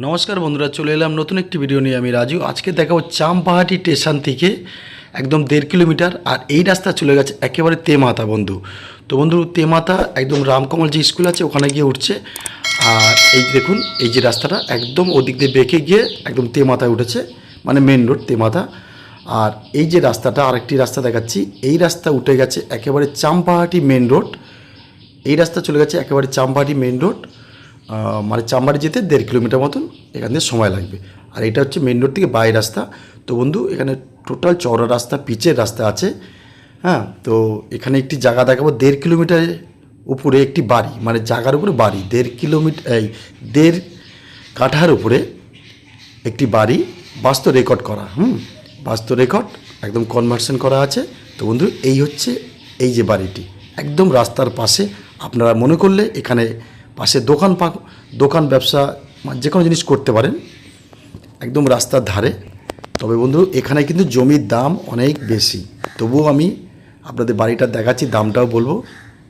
নমস্কার বন্ধুরা, চলে এলাম নতুন একটি ভিডিও নিয়ে। আমি রাজু। আজকে দেখাবো চাম্পাহাটি স্টেশন থেকে একদম 1.5 কিলোমিটার, আর এই রাস্তা চলে গেছে একেবারে তেমাতা বন্ধু। তো বন্ধু, তেমাতা একদম রামকমল যে স্কুল আছে ওখানে গিয়ে উঠছে। আর এই দেখুন, এই যে রাস্তাটা একদম ওদিক দিয়ে বেঁকে গিয়ে একদম তেমাতায় উঠেছে, মানে মেন রোড তেমাতা। আর এই যে রাস্তাটা, আরেকটি রাস্তা দেখাচ্ছি, এই রাস্তা উঠে গেছে একেবারে চাম্পাহাটি মেন রোড। এই রাস্তা চলে গেছে একেবারে চাম্পাহাটি মেন রোড, মানে চাম্বাড়ি যেতে 1.5 কিলোমিটার মতন এখান থেকে সময় লাগবে। আর এটা হচ্ছে মেন রোড থেকে বাই রাস্তা। তো বন্ধু, এখানে টোটাল চওড়া রাস্তা, পিচের রাস্তা আছে। হ্যাঁ, তো এখানে একটি জায়গা দেখাবো 1.5 কিলোমিটারের উপরে একটি বাড়ি, মানে জায়গার উপরে বাড়ি 1.5 কিলোমিটার, এই 1.5 কাঠার উপরে একটি বাড়ি, বাস্তব রেকর্ড করা। বাস্তব রেকর্ড একদম কনভার্সন করা আছে। তো বন্ধু, এই হচ্ছে এই যে বাড়িটি একদম রাস্তার পাশে। আপনারা মনে করলে এখানে পাশে দোকান ব্যবসা যে কোনো জিনিস করতে পারেন, একদম রাস্তার ধারে। তবে বন্ধু, এখানে কিন্তু জমির দাম অনেক বেশি। তবুও আমি আপনাদের বাড়িটা দেখাচ্ছি, দামটাও বলবো।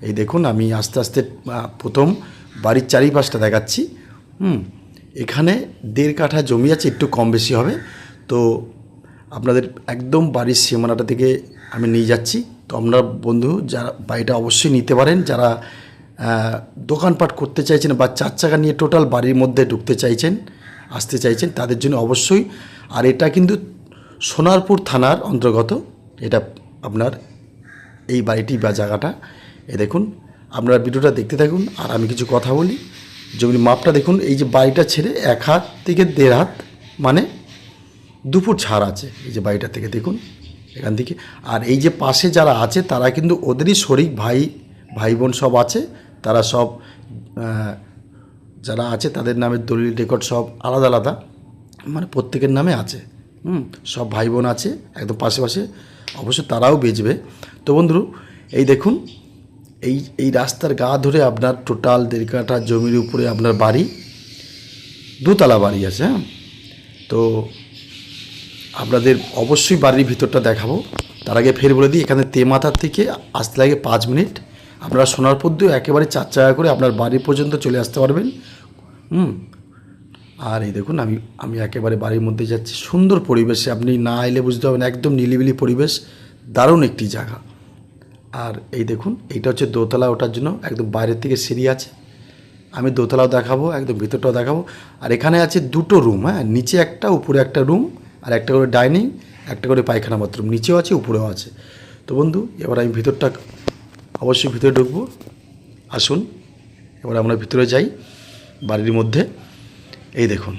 এই দেখুন, আমি আস্তে আস্তে প্রথম বাড়ির চারিপাশটা দেখাচ্ছি। এখানে 1.5 কাঠা জমি আছে, একটু কম বেশি হবে। তো আপনাদের একদম বাড়ির সীমানাটা থেকে আমি নিয়ে যাচ্ছি। তো আপনারা বন্ধু যারা বাড়িটা অবশ্যই নিতে পারেন, যারা দোকানপাট করতে চাইছেন বা 4 চাকা নিয়ে টোটাল বাড়ির মধ্যে ঢুকতে চাইছেন, আসতে চাইছেন, তাদের জন্য অবশ্যই। আর এটা কিন্তু সোনারপুর থানার অন্তর্গত, এটা আপনার এই বাড়িটি বা জায়গাটা। এ দেখুন, আপনারা ভিডিওটা দেখতে থাকুন আর আমি কিছু কথা বলি। জমির মাপটা দেখুন, এই যে বাড়িটা ছেড়ে 1 হাত থেকে 1.5 হাত, মানে 2 ফুট ছাড় আছে এই যে বাড়িটা থেকে, দেখুন এখান থেকে। আর এই যে পাশে যারা আছে তারা কিন্তু ওদেরই শরিক, ভাই বোন সব আছে। তারা সব যারা আছে তাদের নামের দলিল রেকর্ড সব আলাদা আলাদা, মানে প্রত্যেকের নামে আছে। সব ভাই বোন আছে একদম পাশে, অবশ্য তারাও বেচবে। তো বন্ধু, এই দেখুন, এই রাস্তার গা ধরে আপনার টোটাল 1.5 কাঠা জমির উপরে আপনার বাড়ি, 2 তলা বাড়ি আছে। হ্যাঁ, তো আপনাদের অবশ্যই বাড়ির ভিতরটা দেখাবো। তার আগে ফের বলে দিই, এখানে তেমাথার থেকে আসতে লাগে 5 মিনিট। আপনারা সোনারপুর দিয়ে একেবারে 4 চাকা করে আপনার বাড়ি পর্যন্ত চলে আসতে পারবেন। আর এই দেখুন, আমি একেবারে বাড়ির মধ্যে যাচ্ছি। সুন্দর পরিবেশে, আপনি না এলে বুঝতে পারবেন, একদম নিলিবিলি পরিবেশ, দারুণ একটি জায়গা। আর এই দেখুন, এইটা হচ্ছে দোতলা, ওঠার জন্য একদম বাইরের থেকে সিঁড়ি আছে। আমি দোতলাও দেখাবো, একদম ভিতরটাও দেখাবো। আর এখানে আছে 2টো রুম। হ্যাঁ, নিচে একটা, উপরে একটা রুম, আর একটা করে ডাইনিং, একটা করে পায়খানা বাথরুম, নিচেও আছে উপরেও আছে। তো বন্ধু, এবার আমি ভিতরটা অবশ্যই ভিতরে ঢুকবো। আসুন, এবার আমরা ভিতরে যাই বাড়ির মধ্যে। এই দেখুন,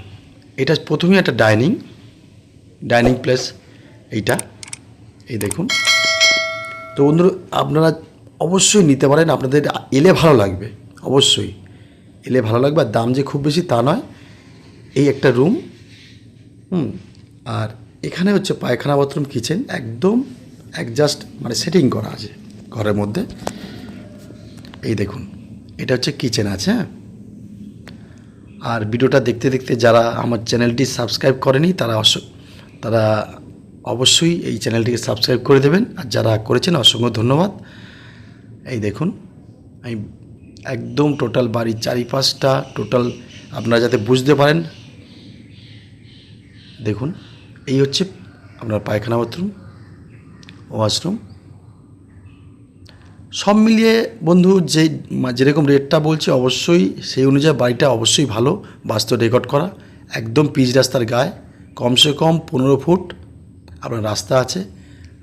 এটা প্রথমেই একটা ডাইনিং প্লেস এইটা, এই দেখুন। তো বন্ধুরা, আপনারা অবশ্যই নিতে পারেন, আপনাদের এলে ভালো লাগবে, অবশ্যই এলে ভালো লাগবে। আর দাম যে খুব বেশি তা নয়। এই একটা রুম, আর এখানে হচ্ছে পায়খানা বাথরুম কিচেন, একদম অ্যাডজাস্ট, মানে সেটিং করা আছে ঘরের মধ্যে। এই দেখুন, এটা হচ্ছে কিচেন আছে। হ্যাঁ, আর ভিডিওটা দেখতে দেখতে যারা আমার চ্যানেলটি সাবস্ক্রাইব করেনি তারা অবশ্যই এই চ্যানেলটিকে সাবস্ক্রাইব করে দেবেন। আর যারা করেছেন অসংখ্য ধন্যবাদ। এই দেখুন, আমি একদম টোটাল বাড়ির চারিপাশটা টোটাল আপনারা যাতে বুঝতে পারেন, দেখুন এই হচ্ছে আপনার পায়খানা বাথরুম, ওয়াশরুম, সব মিলিয়ে বন্ধু যেরকম রেটটা বলছি অবশ্যই সেই অনুযায়ী বাড়িটা অবশ্যই ভালো, বাস্তব রেকর্ড করা, একদম পিচ রাস্তার গায়ে, কমসে কম 15 ফুট আপনার রাস্তা আছে।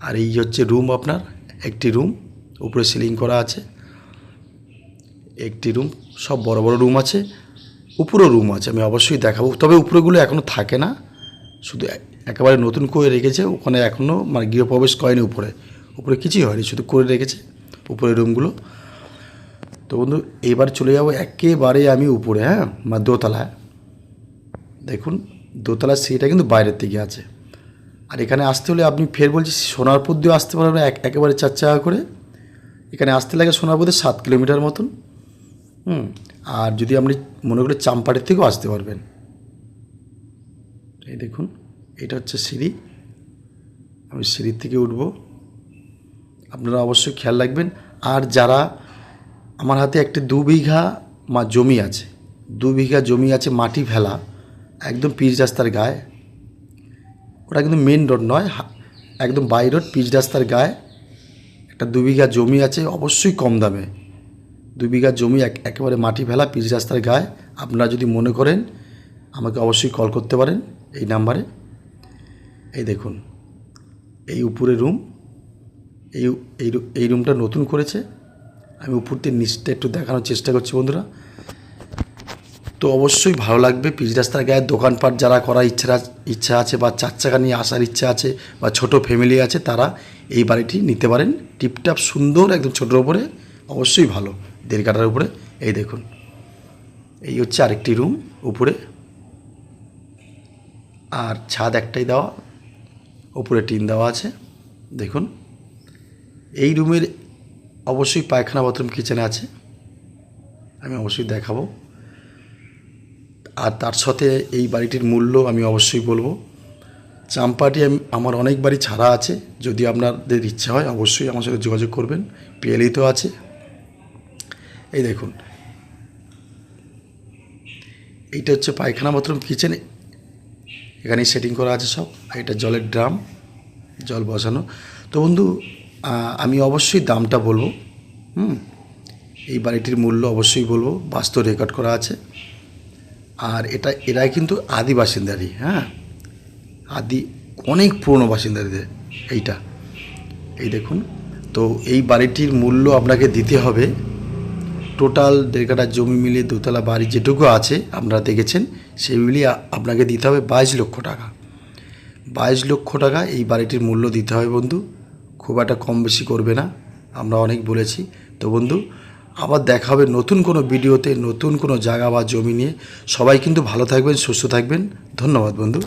আর এই হচ্ছে রুম, আপনার একটি রুম, উপরে সিলিং করা আছে একটি রুম, সব বড় বড় রুম আছে, উপরেও রুম আছে, আমি অবশ্যই দেখাবো। তবে উপরেগুলো এখনও থাকে না, শুধু একেবারে নতুন করে রেখেছে, ওখানে এখনও মানে গৃহপ্রবেশ করেনি। উপরে কিছুই হয়নি, শুধু করে রেখেছে উপরে রুমগুলো। তো বন্ধু, এবার চলে যাবো একেবারে আমি উপরে। হ্যাঁ, মানে দোতলায় দেখুন, দোতলার সিঁড়িটা কিন্তু বাইরের থেকে আছে। আর এখানে আসতে হলে আপনি ফের বলছি, সোনারপুর দিয়েও আসতে পারবেন একেবারে 4 চাকা করে। এখানে আসতে লাগে সোনারপুর দিয়ে 7 কিলোমিটার মতন। আর যদি আপনি মনে করেন চাম্পাটির থেকেও আসতে পারবেন। এই দেখুন, এটা হচ্ছে সিঁড়ি, আমি সিঁড়ির থেকে উঠব, আপনারা অবশ্যই খেয়াল রাখবেন। আর যারা আমার হাতে একটি 2 বিঘা জমি আছে, 2 বিঘা জমি আছে মাটি ফেলা, একদম পিচ রাস্তার গায়ে, ওটা কিন্তু মেন রোড নয়, একদম বাই রোড, পিচ রাস্তার গায়ে একটা 2 বিঘা জমি আছে, অবশ্যই কম দামে। 2 বিঘা জমি একেবারে মাটি ফেলা, পিচ রাস্তার গায়ে। আপনারা যদি মনে করেন আমাকে অবশ্যই কল করতে পারেন এই নাম্বারে। এই দেখুন, এই উপরে রুম, এই এই এই রুমটা নতুন করেছে। আমি উপর দিয়ে নিচটা একটু দেখানোর চেষ্টা করছি বন্ধুরা। তো অবশ্যই ভালো লাগবে। পিচ রাস্তার গায়ে দোকানপাট যারা করার ইচ্ছা আছে, বা 4 চাকা নিয়ে আসার ইচ্ছা আছে, বা ছোট ফ্যামিলি আছে, তারা এই বাড়িটি নিতে পারেন। টিপটাপ সুন্দর, একদম ছোটোর উপরে, অবশ্যই ভালো, 1.5 কাঠার উপরে। এই দেখুন, এই হচ্ছে আরেকটি রুম উপরে, আর ছাদ একটাই দেওয়া, উপরে টিন দেওয়া আছে। দেখুন, এই রুমের অবশ্যই পায়খানা, বাথরুম, কিচেন আছে, আমি অবশ্যই দেখাবো। আর তার সাথে এই বাড়িটির মূল্য আমি অবশ্যই বলবো। চাম্পাহাটি আমার অনেক বাড়ি ছাড়া আছে, যদি আপনাদের ইচ্ছা হয় অবশ্যই আমার সাথে যোগাযোগ করবেন, পিএলই তো আছে। এই দেখুন, এইটা হচ্ছে পায়খানা, বাথরুম, কিচেন, এখানে সেটিং করা আছে সব। আর এটা জলের ড্রাম, জল বসানো। তো বন্ধু, আমি অবশ্যই দামটা বলবো। এই বাড়িটির মূল্য অবশ্যই বলবো, বাস্তব রেকর্ড করা আছে। আর এরাই কিন্তু আদি বাসিন্দারই, হ্যাঁ, আদি, অনেক পুরনো বাসিন্দাদের এইটা। এই দেখুন, তো এই বাড়িটির মূল্য আপনাকে দিতে হবে, টোটাল 1.5 কাঠা জমি মিলিয়ে 2তলা বাড়ি যেটুকু আছে আপনারা দেখেছেন, সেই মিলিয়ে আপনাকে দিতে হবে 22 লক্ষ টাকা। 22 লক্ষ টাকা এই বাড়িটির মূল্য দিতে হবে বন্ধু। খুব একটা কম বেশি করবে না, আমরা অনেক বলেছি। তো বন্ধু, আবার দেখা হবে নতুন কোনো ভিডিওতে, নতুন কোনো জায়গা বা জমি নিয়ে। সবাই কিন্তু ভালো থাকবেন, সুস্থ থাকবেন। ধন্যবাদ বন্ধু।